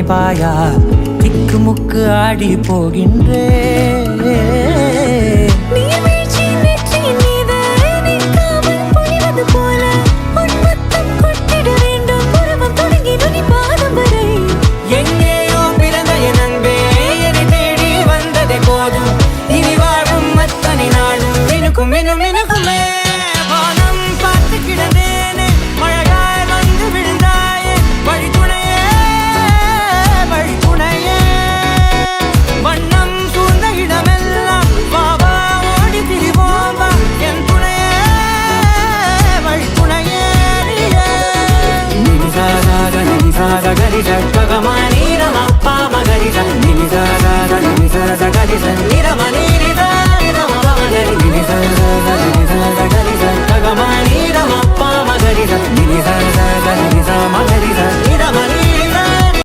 நினைப்பாயா திக்கு முக்கு ஆடி போகின்றே Gari sa, pagamaani, rama, pa, magari sa, nini sa,